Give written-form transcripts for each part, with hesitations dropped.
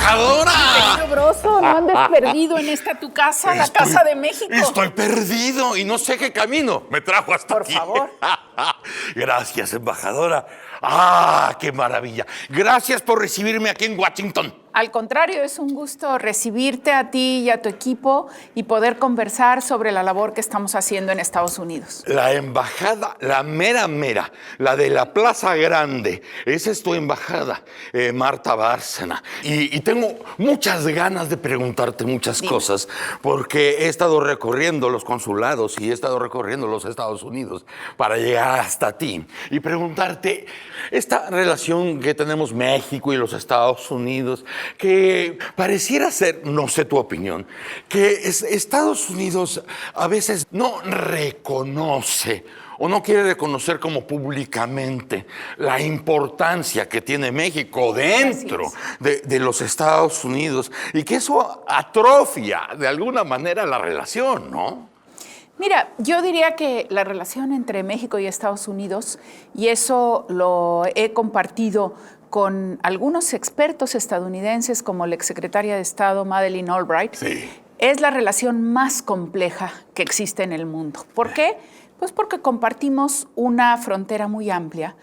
embajadora! Querido Broso, no andes perdido en esta tu casa, la Casa de México. Estoy perdido y no sé qué camino me trajo hasta Por aquí. favor. Gracias, embajadora. ¡Ah, qué maravilla! Gracias por recibirme aquí en Washington. Al contrario, es un gusto recibirte a ti y a tu equipo y poder conversar sobre la labor que estamos haciendo en Estados Unidos. La embajada, la mera, la de la Plaza Grande. Esa es tu embajada, Marta Bárcena. Y tengo muchas ganas de preguntarte muchas cosas, porque he estado recorriendo los consulados y he estado recorriendo los Estados Unidos para llegar hasta ti y preguntarte esta relación que tenemos México y los Estados Unidos, que pareciera ser, no sé tu opinión, que Estados Unidos a veces no reconoce o no quiere reconocer como públicamente la importancia que tiene México dentro de los Estados Unidos y que eso atrofia de alguna manera la relación, ¿no? Mira, yo diría que la relación entre México y Estados Unidos, y eso lo he compartido con algunos expertos estadounidenses como la exsecretaria de Estado Madeleine Albright, es la relación más compleja que existe en el mundo. ¿Por qué? Pues porque compartimos una frontera muy amplia,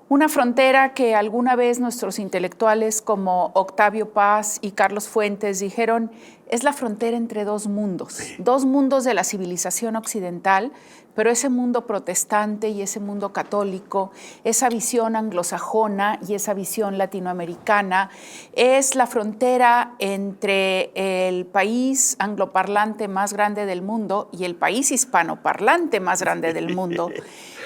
una frontera que alguna vez nuestros intelectuales como Octavio Paz y Carlos Fuentes dijeron es la frontera entre dos mundos de la civilización occidental, pero ese mundo protestante y ese mundo católico, esa visión anglosajona y esa visión latinoamericana, es la frontera entre el país angloparlante más grande del mundo y el país hispanoparlante más grande del mundo.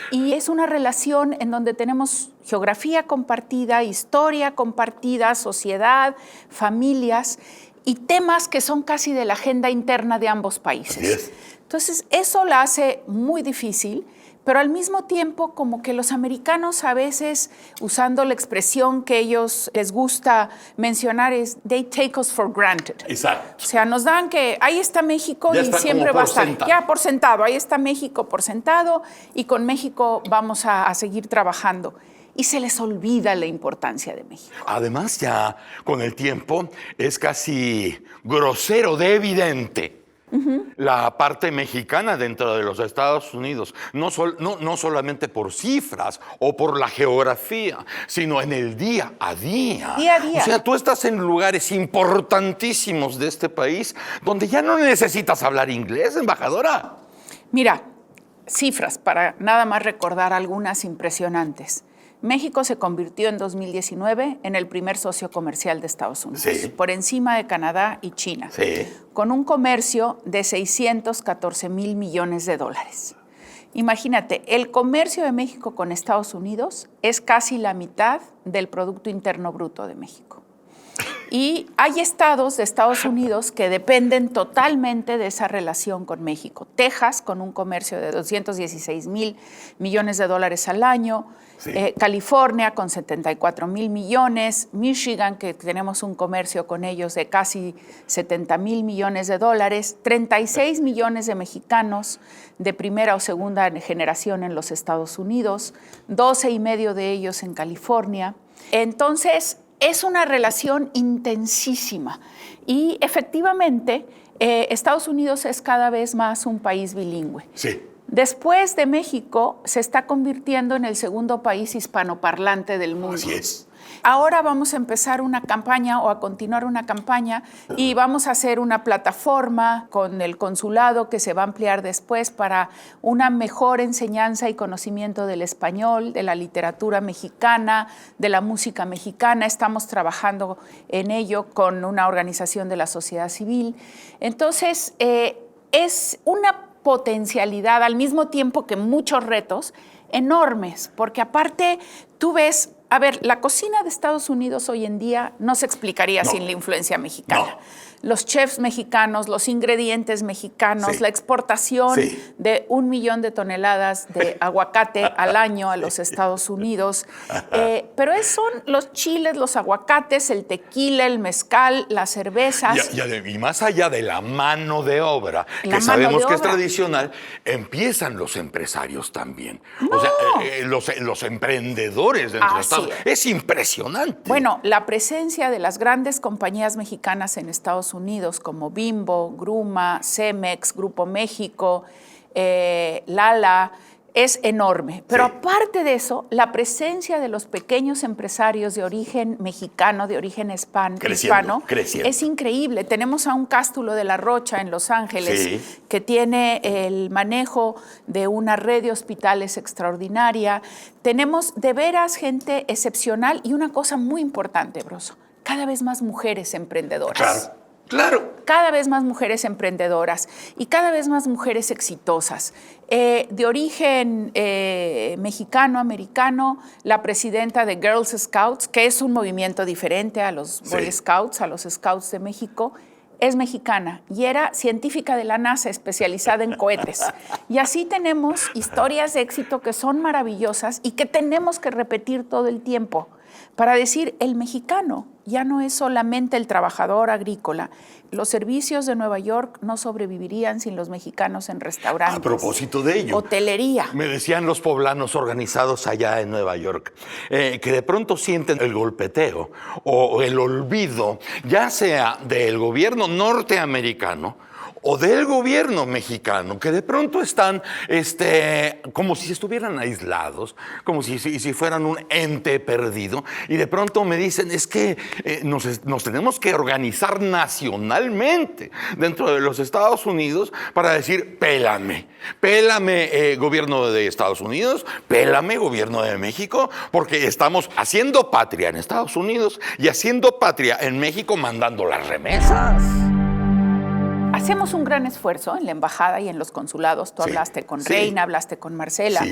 Y es una relación en donde tenemos geografía compartida, historia compartida, sociedad, familias y temas que son casi de la agenda interna de ambos países. Entonces, eso la hace muy difícil, pero al mismo tiempo como que los americanos a veces, usando la expresión que ellos les gusta mencionar, es they take us for granted. Exacto. O sea, nos dan que ahí está México y siempre va a estar. Ya por sentado, ahí está México por sentado y con México vamos a seguir trabajando. Y se les olvida la importancia de México. Además, ya con el tiempo es casi grosero de evidente la parte mexicana dentro de los Estados Unidos, no solamente por cifras o por la geografía, sino en el día a día. Día a día. O sea, tú estás en lugares importantísimos de este país donde ya no necesitas hablar inglés, embajadora. Mira, cifras para nada más recordar algunas impresionantes. México se convirtió en 2019 en el primer socio comercial de Estados Unidos, por encima de Canadá y China, con un comercio de 614 mil millones de dólares. Imagínate, el comercio de México con Estados Unidos es casi la mitad del Producto Interno Bruto de México. Y hay estados de Estados Unidos que dependen totalmente de esa relación con México. Texas, con un comercio de 216 mil millones de dólares al año. California, con 74 mil millones. Michigan, que tenemos un comercio con ellos de casi 70 mil millones de dólares. 36 millones de mexicanos de primera o segunda generación en los Estados Unidos. 12,5 de ellos en California. Entonces, es una relación intensísima y efectivamente Estados Unidos es cada vez más un país bilingüe. Después de México se está convirtiendo en el segundo país hispanoparlante del mundo. Así es. Ahora vamos a empezar una campaña o a continuar una campaña y vamos a hacer una plataforma con el consulado que se va a ampliar después para una mejor enseñanza y conocimiento del español, de la literatura mexicana, de la música mexicana. Estamos trabajando en ello con una organización de la sociedad civil. Entonces, es una potencialidad al mismo tiempo que muchos retos enormes, porque aparte tú ves. A ver, la cocina de Estados Unidos hoy en día no se explicaría sin la influencia mexicana. los chefs mexicanos, los ingredientes mexicanos, la exportación de 1 millón de toneladas de aguacate al año a los Estados Unidos. Pero son los chiles, los aguacates, el tequila, el mezcal, las cervezas. Y más allá de la mano de obra, que sabemos que es tradicional, empiezan los empresarios también. No. O sea, los emprendedores dentro de Estados Unidos. Es impresionante. Bueno, la presencia de las grandes compañías mexicanas en Estados Unidos, como Bimbo, Gruma, Cemex, Grupo México, Lala, es enorme. Pero aparte de eso, la presencia de los pequeños empresarios de origen mexicano, de origen hispano, es increíble. Tenemos a un Cástulo de la Rocha en Los Ángeles, que tiene el manejo de una red de hospitales extraordinaria. Tenemos de veras gente excepcional y una cosa muy importante, Broso, cada vez más mujeres emprendedoras. Claro. Cada vez más mujeres emprendedoras y cada vez más mujeres exitosas. De origen mexicano-americano, la presidenta de Girls Scouts, que es un movimiento diferente a los Boy Scouts, a los Scouts de México, es mexicana y era científica de la NASA especializada en cohetes. Y así tenemos historias de éxito que son maravillosas y que tenemos que repetir todo el tiempo para decir, el mexicano ya no es solamente el trabajador agrícola. Los servicios de Nueva York no sobrevivirían sin los mexicanos en restaurantes. A propósito de ello. Hotelería. Me decían los poblanos organizados allá en Nueva York que de pronto sienten el golpeteo o el olvido, ya sea del gobierno norteamericano o del gobierno mexicano, que de pronto están como si estuvieran aislados, como si fueran un ente perdido, y de pronto me dicen, es que nos tenemos que organizar nacionalmente dentro de los Estados Unidos para decir, pélame, gobierno de Estados Unidos, pélame, gobierno de México, porque estamos haciendo patria en Estados Unidos y haciendo patria en México mandando las remesas. Hacemos un gran esfuerzo en la embajada y en los consulados. Tú hablaste con Reina, hablaste con Marcela,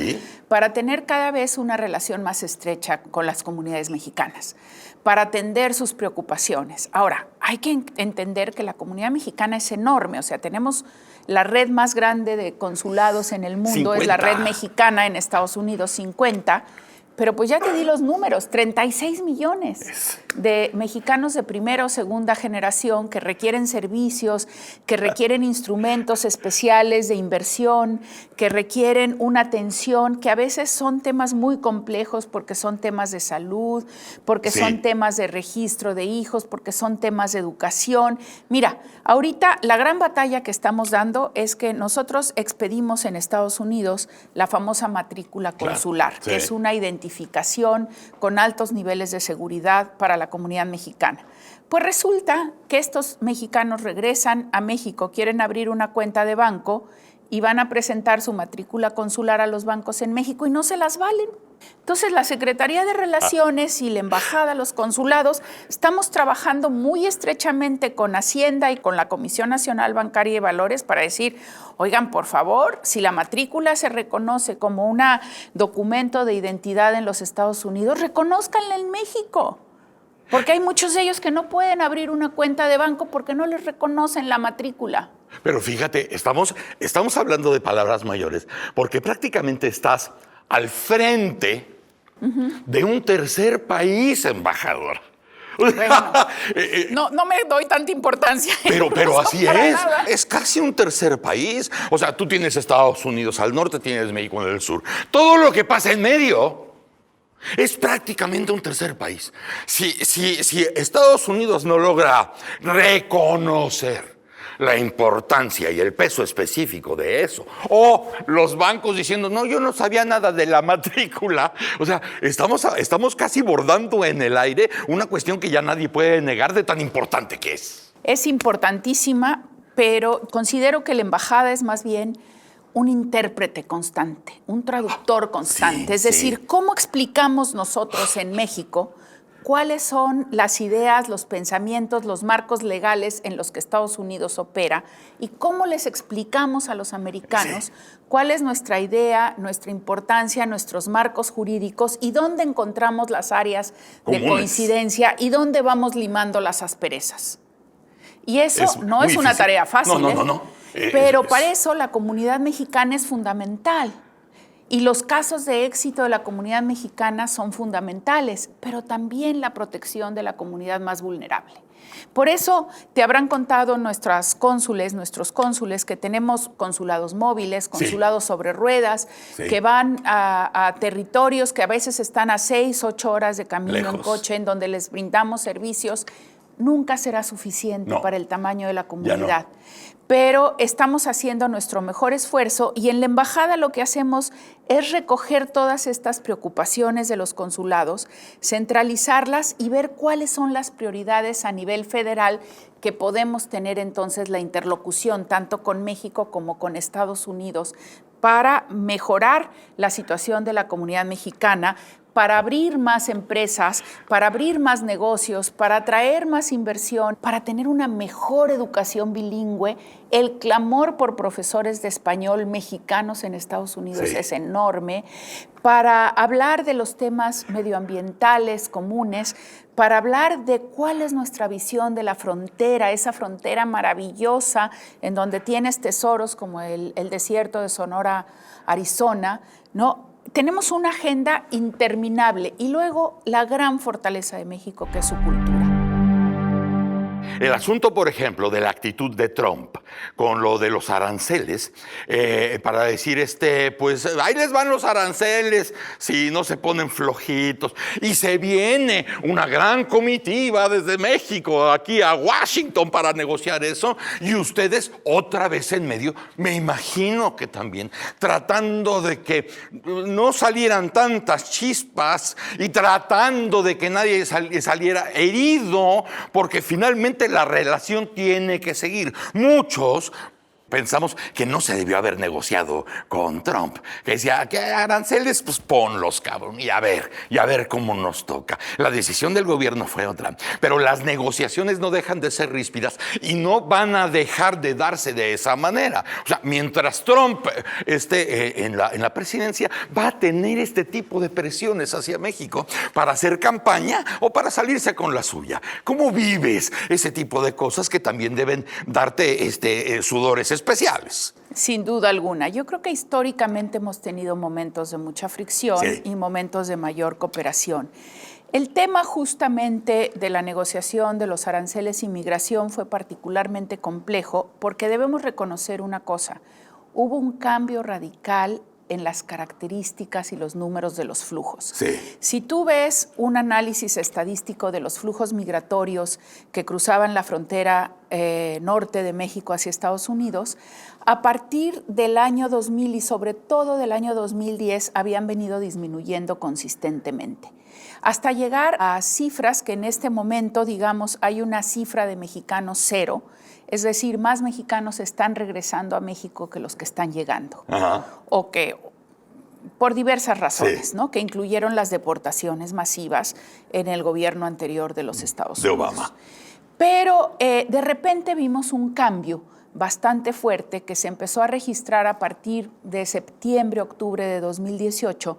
para tener cada vez una relación más estrecha con las comunidades mexicanas, para atender sus preocupaciones. Ahora, hay que entender que la comunidad mexicana es enorme. O sea, tenemos la red más grande de consulados en el mundo, 50. Es la red mexicana en Estados Unidos, 50. Pero pues ya te di los números, 36 millones de mexicanos de primera o segunda generación que requieren servicios, que requieren instrumentos especiales de inversión, que requieren una atención, que a veces son temas muy complejos porque son temas de salud, porque son temas de registro de hijos, porque son temas de educación. Mira, ahorita la gran batalla que estamos dando es que nosotros expedimos en Estados Unidos la famosa matrícula consular, que es una identificación con altos niveles de seguridad para la comunidad mexicana. Pues resulta que estos mexicanos regresan a México, quieren abrir una cuenta de banco y van a presentar su matrícula consular a los bancos en México y no se las valen. Entonces, la Secretaría de Relaciones y la Embajada, los consulados, estamos trabajando muy estrechamente con Hacienda y con la Comisión Nacional Bancaria y de Valores para decir, oigan, por favor, si la matrícula se reconoce como un documento de identidad en los Estados Unidos, reconózcanla en México. Porque hay muchos de ellos que no pueden abrir una cuenta de banco porque no les reconocen la matrícula. Pero fíjate, estamos hablando de palabras mayores, porque prácticamente estás al frente de un tercer país, embajador. Bueno, no me doy tanta importancia. Pero así es casi un tercer país. O sea, tú tienes Estados Unidos al norte, tienes México en el sur. Todo lo que pasa en medio es prácticamente un tercer país. Si Estados Unidos no logra reconocer la importancia y el peso específico de eso, o los bancos diciendo, no, yo no sabía nada de la matrícula, o sea, estamos casi bordando en el aire una cuestión que ya nadie puede negar de tan importante que es. Es importantísima, pero considero que la embajada es más bien un intérprete constante, un traductor constante. Es decir, ¿cómo explicamos nosotros en México cuáles son las ideas, los pensamientos, los marcos legales en los que Estados Unidos opera y cómo les explicamos a los americanos cuál es nuestra idea, nuestra importancia, nuestros marcos jurídicos y dónde encontramos las áreas de coincidencia y dónde vamos limando las asperezas? Y eso no es una tarea fácil. No. Pero para eso la comunidad mexicana es fundamental. Y los casos de éxito de la comunidad mexicana son fundamentales, pero también la protección de la comunidad más vulnerable. Por eso te habrán contado nuestros cónsules, que tenemos consulados móviles, consulados sobre ruedas, que van a territorios que a veces están a 6, 8 horas de camino en coche, en donde les brindamos servicios. Nunca será suficiente para el tamaño de la comunidad. Pero estamos haciendo nuestro mejor esfuerzo y en la embajada lo que hacemos es recoger todas estas preocupaciones de los consulados, centralizarlas y ver cuáles son las prioridades a nivel federal que podemos tener entonces la interlocución tanto con México como con Estados Unidos para mejorar la situación de la comunidad mexicana, para abrir más empresas, para abrir más negocios, para atraer más inversión, para tener una mejor educación bilingüe. El clamor por profesores de español mexicanos en Estados Unidos es enorme, para hablar de los temas medioambientales comunes, para hablar de cuál es nuestra visión de la frontera, esa frontera maravillosa en donde tienes tesoros como el desierto de Sonora, Arizona, ¿no? Tenemos una agenda interminable y luego la gran fortaleza de México, que es su cultura. El asunto, por ejemplo, de la actitud de Trump con lo de los aranceles, para decir, pues ahí les van los aranceles si no se ponen flojitos. Y se viene una gran comitiva desde México aquí a Washington para negociar eso. Y ustedes otra vez en medio, me imagino que también, tratando de que no salieran tantas chispas y tratando de que nadie saliera herido, porque finalmente la relación tiene que seguir. Muchos pensamos que no se debió haber negociado con Trump, que decía, ¿qué aranceles? Pues ponlos, cabrón, y a ver cómo nos toca. La decisión del gobierno fue otra, pero las negociaciones no dejan de ser ríspidas y no van a dejar de darse de esa manera. O sea, mientras Trump esté en la presidencia, va a tener este tipo de presiones hacia México para hacer campaña o para salirse con la suya. ¿Cómo vives ese tipo de cosas que también deben darte sudores especiales? Sin duda alguna. Yo creo que históricamente hemos tenido momentos de mucha fricción y momentos de mayor cooperación. El tema justamente de la negociación de los aranceles y migración fue particularmente complejo porque debemos reconocer una cosa. Hubo un cambio radical en las características y los números de los flujos. Si tú ves un análisis estadístico de los flujos migratorios que cruzaban la frontera norte de México hacia Estados Unidos, a partir del año 2000 y sobre todo del año 2010 habían venido disminuyendo consistentemente, hasta llegar a cifras que en este momento, digamos, hay una cifra de mexicanos cero, es decir, más mexicanos están regresando a México que los que están llegando. O que, por diversas razones, ¿no? Que incluyeron las deportaciones masivas en el gobierno anterior de los Estados Unidos. De Obama. Pero de repente vimos un cambio bastante fuerte que se empezó a registrar a partir de septiembre, octubre de 2018,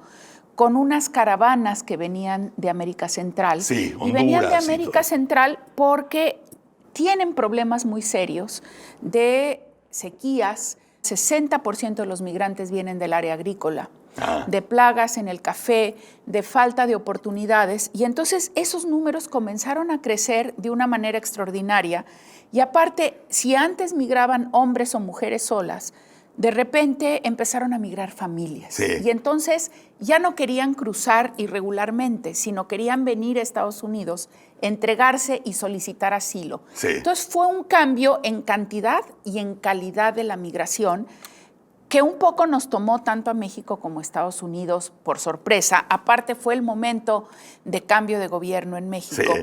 con unas caravanas que venían de América Central. Sí, Honduras, y venían de América Central porque tienen problemas muy serios de sequías. 60% de los migrantes vienen del área agrícola, de plagas en el café, de falta de oportunidades. Y entonces esos números comenzaron a crecer de una manera extraordinaria. Y aparte, si antes migraban hombres o mujeres solas, de repente empezaron a migrar familias. Y entonces ya no querían cruzar irregularmente, sino querían venir a Estados Unidos, entregarse y solicitar asilo. Entonces fue un cambio en cantidad y en calidad de la migración que un poco nos tomó tanto a México como a Estados Unidos por sorpresa. Aparte fue el momento de cambio de gobierno en México.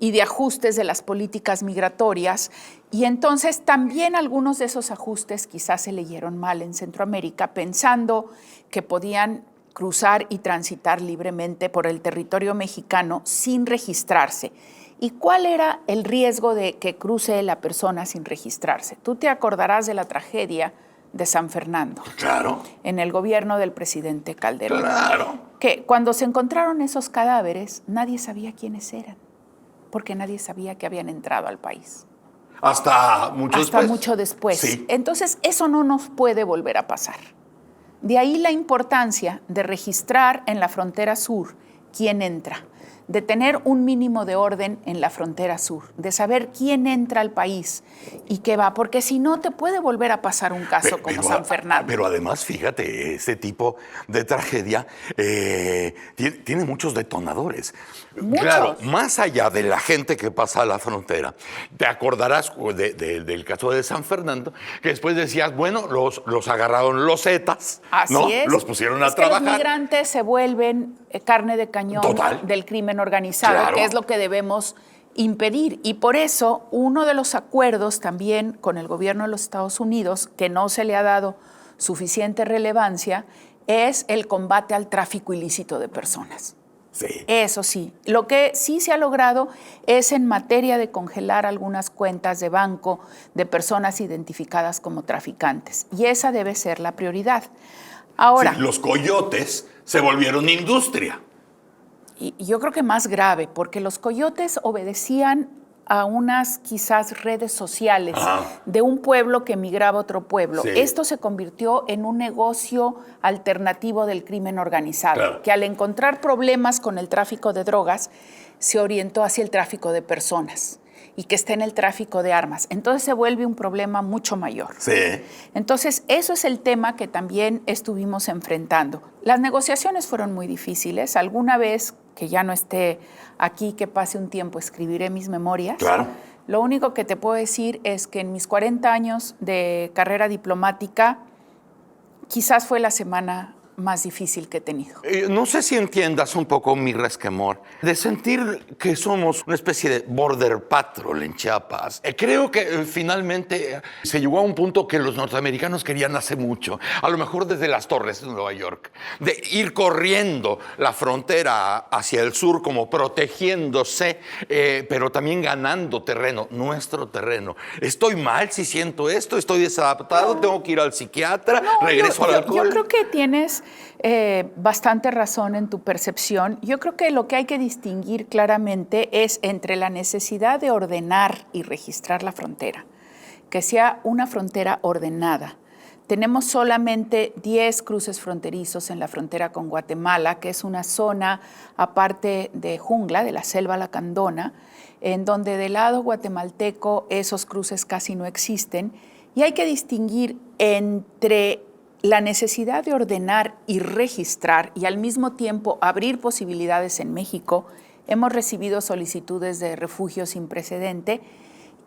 Y de ajustes de las políticas migratorias. Y entonces también algunos de esos ajustes quizás se leyeron mal en Centroamérica, pensando que podían cruzar y transitar libremente por el territorio mexicano sin registrarse. ¿Y cuál era el riesgo de que cruce la persona sin registrarse? Tú te acordarás de la tragedia de San Fernando. Claro. En el gobierno del presidente Calderón. Claro. Que cuando se encontraron esos cadáveres, nadie sabía quiénes eran, porque nadie sabía que habían entrado al país. Hasta mucho después. Sí. Entonces, eso no nos puede volver a pasar. De ahí la importancia de registrar en la frontera sur quién entra, de tener un mínimo de orden en la frontera sur, de saber quién entra al país y qué va, porque si no te puede volver a pasar un caso como San Fernando. Pero además, fíjate, este tipo de tragedia tiene muchos detonadores. Muchos. Claro, más allá de la gente que pasa a la frontera, te acordarás del caso de San Fernando, que después decías, bueno, los agarraron los Zetas, Así ¿no? es. Los pusieron a Es que trabajar. los migrantes se vuelven carne de cañón Total. del crimen organizado, Claro. que es lo que debemos impedir. Y por eso, uno de los acuerdos también con el gobierno de los Estados Unidos, que no se le ha dado suficiente relevancia, es el combate al tráfico ilícito de personas. Sí. Eso sí. Lo que sí se ha logrado es en materia de congelar algunas cuentas de banco de personas identificadas como traficantes. Y esa debe ser la prioridad. Ahora, Sí, los coyotes se volvieron industria. y yo creo que más grave, porque los coyotes obedecían a unas quizás redes sociales de un pueblo que migraba a otro pueblo. Sí. Esto se convirtió en un negocio alternativo del crimen organizado, Claro. que al encontrar problemas con el tráfico de drogas, se orientó hacia el tráfico de personas y que está en el tráfico de armas. Entonces se vuelve un problema mucho mayor. Sí. Entonces, eso es el tema que también estuvimos enfrentando. Las negociaciones fueron muy difíciles. Alguna vez que ya no esté aquí, que pase un tiempo, escribiré mis memorias. Claro. Lo único que te puedo decir es que en mis 40 años de carrera diplomática, quizás fue la semana más difícil que he tenido. No sé si entiendas un poco mi resquemor de sentir que somos una especie de border patrol en Chiapas. Creo que finalmente se llegó a un punto que los norteamericanos querían hace mucho, a lo mejor desde las torres de Nueva York, de ir corriendo la frontera hacia el sur como protegiéndose, pero también ganando terreno, nuestro terreno. ¿Estoy mal si siento esto? ¿Estoy desadaptado? ¿Tengo que ir al psiquiatra? ¿Regreso al alcohol? Yo creo que tienes bastante razón en tu percepción. Yo creo que lo que hay que distinguir claramente es entre la necesidad de ordenar y registrar la frontera, que sea una frontera ordenada. Tenemos solamente 10 cruces fronterizos en la frontera con Guatemala, que es una zona aparte de jungla, de la selva lacandona, en donde del lado guatemalteco esos cruces casi no existen, y hay que distinguir entre la necesidad de ordenar y registrar y al mismo tiempo abrir posibilidades en México. Hemos recibido solicitudes de refugio sin precedente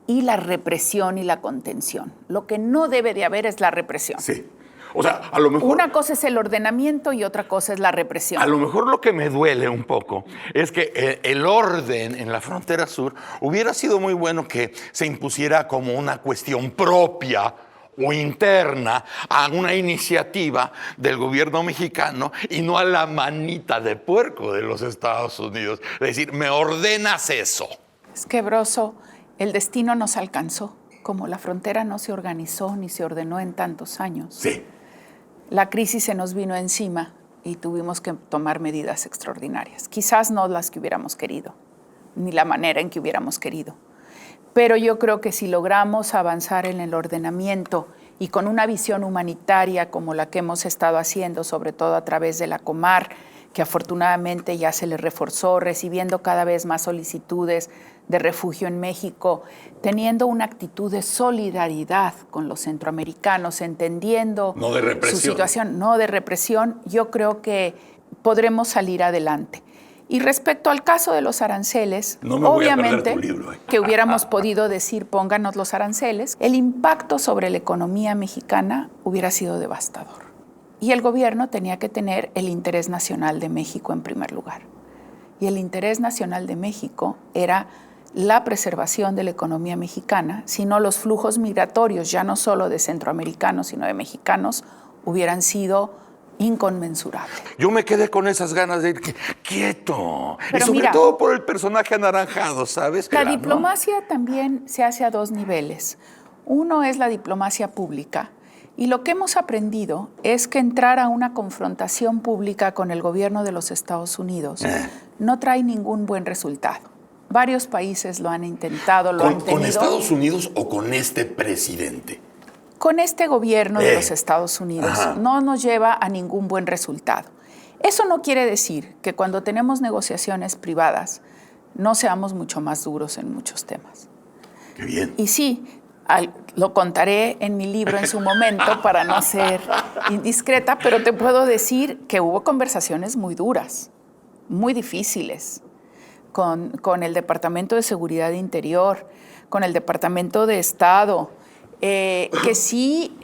y la represión y la contención. Lo que no debe de haber es la represión. Sí. O sea, a lo mejor... Una cosa es el ordenamiento y otra cosa es la represión. A lo mejor lo que me duele un poco es que el orden en la frontera sur hubiera sido muy bueno que se impusiera como una cuestión propia o interna a una iniciativa del gobierno mexicano y no a la manita de puerco de los Estados Unidos. Es decir, me ordenas eso. Es que, Broso, el destino nos alcanzó. Como la frontera no se organizó ni se ordenó en tantos años. Sí. La crisis se nos vino encima y tuvimos que tomar medidas extraordinarias. Quizás no las que hubiéramos querido, ni la manera en que hubiéramos querido. Pero yo creo que si logramos avanzar en el ordenamiento y con una visión humanitaria como la que hemos estado haciendo, sobre todo a través de la Comar, que afortunadamente ya se le reforzó, recibiendo cada vez más solicitudes de refugio en México, teniendo una actitud de solidaridad con los centroamericanos, entendiendo No de represión. su situación, no de represión, yo creo que podremos salir adelante. Y respecto al caso de los aranceles, No me voy a perder obviamente tu libro, que hubiéramos podido decir pónganos los aranceles, el impacto sobre la economía mexicana hubiera sido devastador. Y el gobierno tenía que tener el interés nacional de México en primer lugar. Y el interés nacional de México era la preservación de la economía mexicana, si no los flujos migratorios, ya no solo de centroamericanos, sino de mexicanos, hubieran sido inconmensurables. Yo me quedé con esas ganas de ir quieto. Pero y sobre mira, todo por el personaje anaranjado, ¿sabes? La Era, ¿no? diplomacia también se hace a dos niveles. Uno es la diplomacia pública. Y lo que hemos aprendido es que entrar a una confrontación pública con el gobierno de los Estados Unidos no trae ningún buen resultado. Varios países lo han intentado, lo han tenido. ¿Con Estados Unidos o con este presidente? Con este gobierno de los Estados Unidos no nos lleva a ningún buen resultado. Eso no quiere decir que cuando tenemos negociaciones privadas no seamos mucho más duros en muchos temas. Qué bien. Y sí, lo contaré en mi libro en su momento para no ser indiscreta, pero te puedo decir que hubo conversaciones muy duras, muy difíciles, con el Departamento de Seguridad Interior, con el Departamento de Estado, que sí,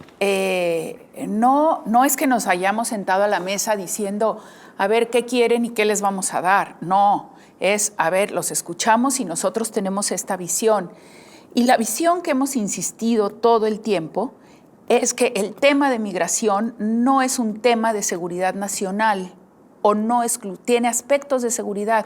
no es que nos hayamos sentado a la mesa diciendo, a ver qué quieren y qué les vamos a dar. No, es, a ver, los escuchamos y nosotros tenemos esta visión. Y la visión que hemos insistido todo el tiempo es que el tema de migración no es un tema de seguridad nacional o no tiene aspectos de seguridad.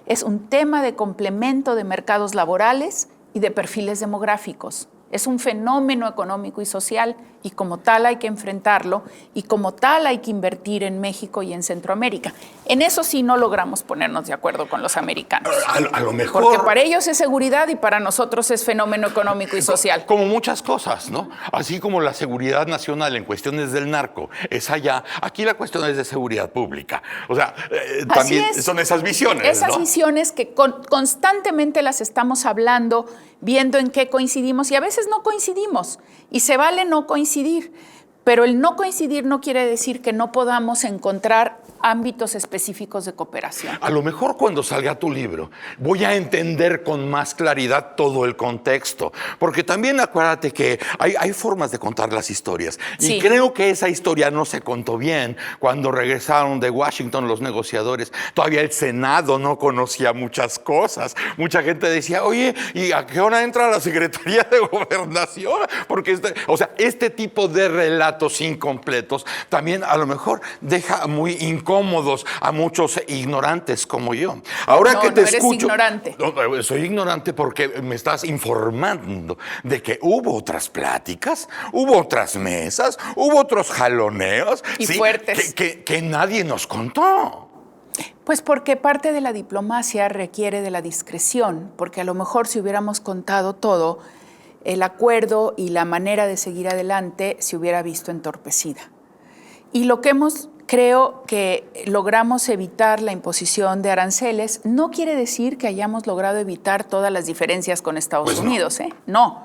Es un tema de complemento de mercados laborales y de perfiles demográficos. Es un fenómeno económico y social y como tal hay que enfrentarlo y como tal hay que invertir en México y en Centroamérica. En eso sí no logramos ponernos de acuerdo con los americanos. A lo mejor... Porque para ellos es seguridad y para nosotros es fenómeno económico y social. Como muchas cosas, ¿no? Así como la seguridad nacional en cuestiones del narco es allá, aquí la cuestión es de seguridad pública. O sea, también son esas visiones, Esas ¿no? visiones que constantemente las estamos hablando, viendo en qué coincidimos y a veces no coincidimos y se vale no coincidir, pero el no coincidir no quiere decir que no podamos encontrar ámbitos específicos de cooperación. A lo mejor cuando salga tu libro voy a entender con más claridad todo el contexto, porque también acuérdate que hay formas de contar las historias y creo que esa historia no se contó bien cuando regresaron de Washington los negociadores. Todavía el Senado no conocía muchas cosas. Mucha gente decía, oye, ¿y a qué hora entra la Secretaría de Gobernación? Porque este tipo de relatos incompletos también a lo mejor deja muy incómodos a muchos ignorantes como yo. Ahora que te escucho, eres ignorante. No, soy ignorante porque me estás informando de que hubo otras pláticas, hubo otras mesas, hubo otros jaloneos. Y fuertes. Que nadie nos contó. Pues porque parte de la diplomacia requiere de la discreción, porque a lo mejor si hubiéramos contado todo, el acuerdo y la manera de seguir adelante se hubiera visto entorpecida. Y lo que creo que logramos evitar la imposición de aranceles, no quiere decir que hayamos logrado evitar todas las diferencias con Estados Unidos, ¿eh? No.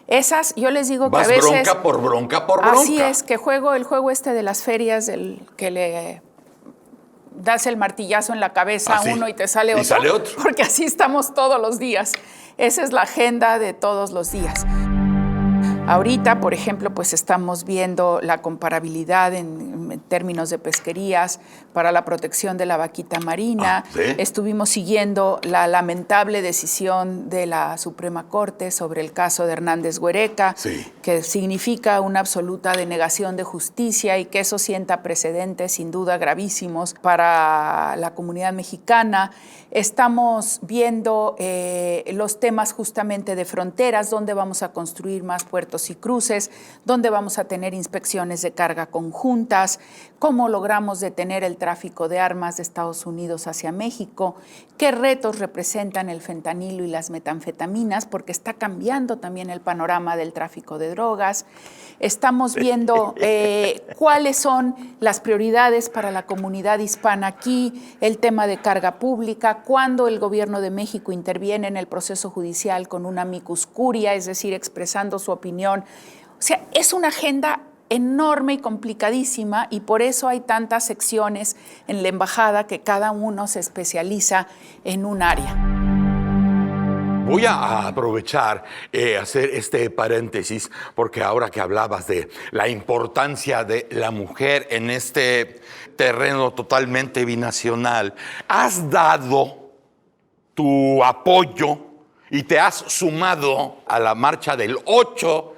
Esas, yo les digo que a veces... bronca por bronca por bronca. Así es, que el juego este de las ferias, que le das el martillazo en la cabeza a uno y te sale otro. Y sale otro. Porque así estamos todos los días. Esa es la agenda de todos los días. Ahorita, por ejemplo, pues estamos viendo la comparabilidad en términos de pesquerías para la protección de la vaquita marina. ¿Sí? Estuvimos siguiendo la lamentable decisión de la Suprema Corte sobre el caso de Hernández Güereca, que significa una absoluta denegación de justicia y que eso sienta precedentes sin duda gravísimos para la comunidad mexicana. Estamos viendo los temas justamente de fronteras, dónde vamos a construir más puertos y cruces, dónde vamos a tener inspecciones de carga conjuntas, cómo logramos detener el tráfico de armas de Estados Unidos hacia México, qué retos representan el fentanilo y las metanfetaminas, porque está cambiando también el panorama del tráfico de drogas. Estamos viendo cuáles son las prioridades para la comunidad hispana aquí, el tema de carga pública, cuándo el gobierno de México interviene en el proceso judicial con una amicus curia, es decir, expresando su opinión. O sea, es una agenda enorme y complicadísima y por eso hay tantas secciones en la embajada que cada uno se especializa en un área. Voy a aprovechar, hacer este paréntesis, porque ahora que hablabas de la importancia de la mujer en este terreno totalmente binacional, has dado tu apoyo y te has sumado a la marcha del 8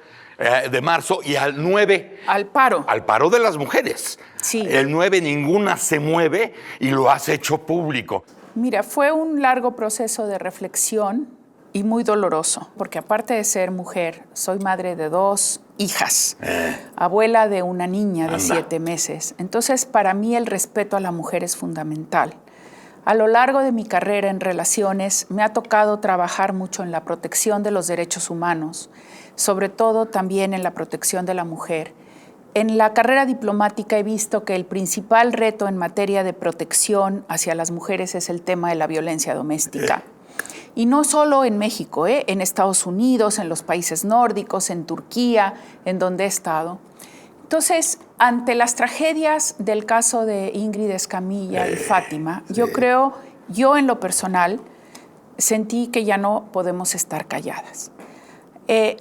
de marzo y al 9. Al paro. Al paro de las mujeres. Sí. El 9 ninguna se mueve y lo has hecho público. Mira, fue un largo proceso de reflexión y muy doloroso, porque aparte de ser mujer, soy madre de 2 hijas, abuela de una niña de 7 meses. Entonces, para mí el respeto a la mujer es fundamental. A lo largo de mi carrera en relaciones me ha tocado trabajar mucho en la protección de los derechos humanos, sobre todo también en la protección de la mujer. En la carrera diplomática he visto que el principal reto en materia de protección hacia las mujeres es el tema de la violencia doméstica. Y no solo en México, en Estados Unidos, en los países nórdicos, en Turquía, en donde he estado. Entonces, ante las tragedias del caso de Ingrid Escamilla y Fátima, yo en lo personal sentí que ya no podemos estar calladas.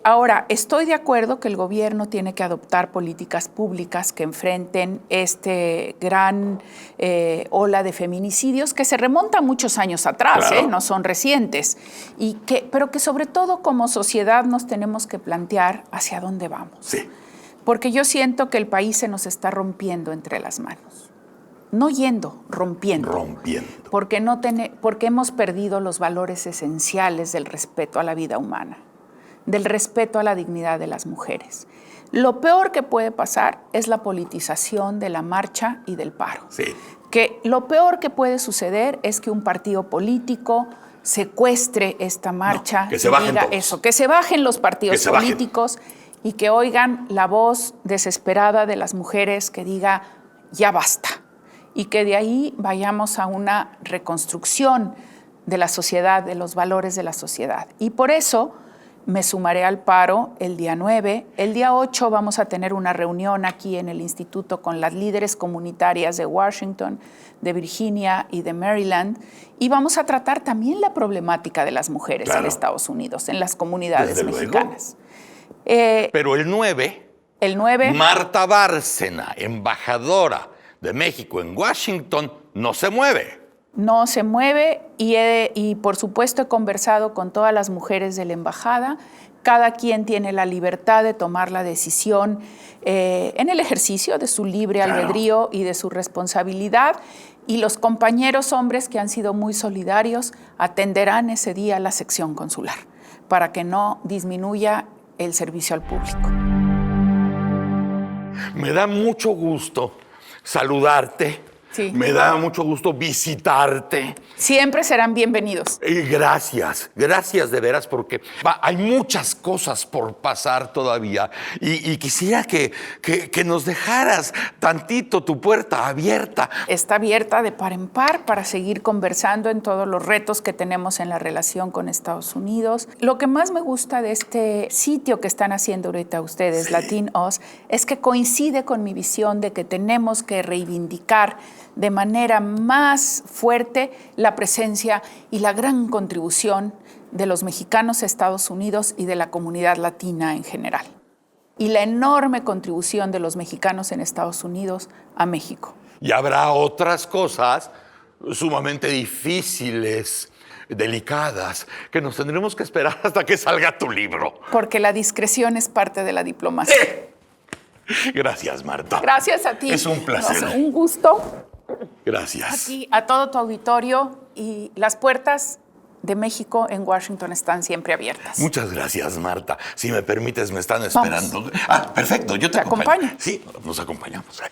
Ahora, estoy de acuerdo que el gobierno tiene que adoptar políticas públicas que enfrenten este gran ola de feminicidios que se remonta muchos años atrás, claro. No son recientes, pero que sobre todo como sociedad nos tenemos que plantear hacia dónde vamos. Sí. Porque yo siento que el país se nos está rompiendo entre las manos. No yendo, rompiendo. Rompiendo. Porque hemos perdido los valores esenciales del respeto a la vida humana, del respeto a la dignidad de las mujeres. Lo peor que puede pasar es la politización de la marcha y del paro. Sí. Que lo peor que puede suceder es que un partido político secuestre esta marcha, que se bajen diga todos. eso, que se bajen los partidos políticos y que oigan la voz desesperada de las mujeres que diga ya basta, y que de ahí vayamos a una reconstrucción de la sociedad, de los valores de la sociedad. Y por eso me sumaré al paro el día 9. El día 8 vamos a tener una reunión aquí en el instituto con las líderes comunitarias de Washington, de Virginia y de Maryland, y vamos a tratar también la problemática de las mujeres en Estados Unidos, en las comunidades mexicanas. Pero el 9, Marta Bárcena, embajadora de México en Washington, no se mueve. No se mueve y por supuesto he conversado con todas las mujeres de la embajada. Cada quien tiene la libertad de tomar la decisión en el ejercicio de su libre albedrío y de su responsabilidad. Y los compañeros hombres que han sido muy solidarios atenderán ese día la sección consular para que no disminuya el servicio al público. Me da mucho gusto saludarte. Sí. Me da mucho gusto visitarte. Siempre serán bienvenidos. Gracias de veras, porque hay muchas cosas por pasar todavía y quisiera que nos dejaras tantito tu puerta abierta. Está abierta de par en par para seguir conversando en todos los retos que tenemos en la relación con Estados Unidos. Lo que más me gusta de este sitio que están haciendo ahorita ustedes, Latinos, es que coincide con mi visión de que tenemos que reivindicar de manera más fuerte la presencia y la gran contribución de los mexicanos a Estados Unidos y de la comunidad latina en general. Y la enorme contribución de los mexicanos en Estados Unidos a México. Y habrá otras cosas sumamente difíciles, delicadas, que nos tendremos que esperar hasta que salga tu libro. Porque la discreción es parte de la diplomacia. Gracias, Marta. Gracias a ti. Es un placer. Un gusto. Gracias. Aquí a todo tu auditorio, y las puertas de México en Washington están siempre abiertas. Muchas gracias, Marta. Si me permites, me están esperando. Perfecto, yo te acompaño. Sí, nos acompañamos.